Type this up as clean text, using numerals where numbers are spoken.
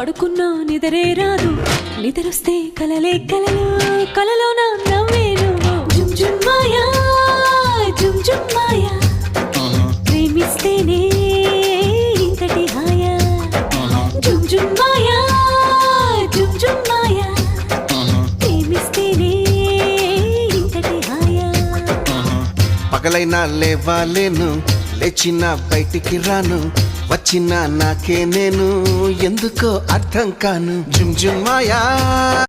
పడుకున్నా నిదరే రాదు, నిద్రొస్తే కలలే కలలు, కలలో నా నవ్వేను. జుమ్ జుమ్ మాయా, జుమ్ జుమ్ మాయా, ప్రేమిస్తేనే ఇంతటి హాయా. జుమ్ జుమ్ మాయా, జుమ్ జుమ్ మాయా, ప్రేమిస్తేనే ఇంతటి హాయా. పగలైనా లేవాలేను, లేచిన బయటికి రాను, వచ్చిన నాకే నేను ఎందుకో అర్థం కాను. జుమ్ జుమ్ మాయా.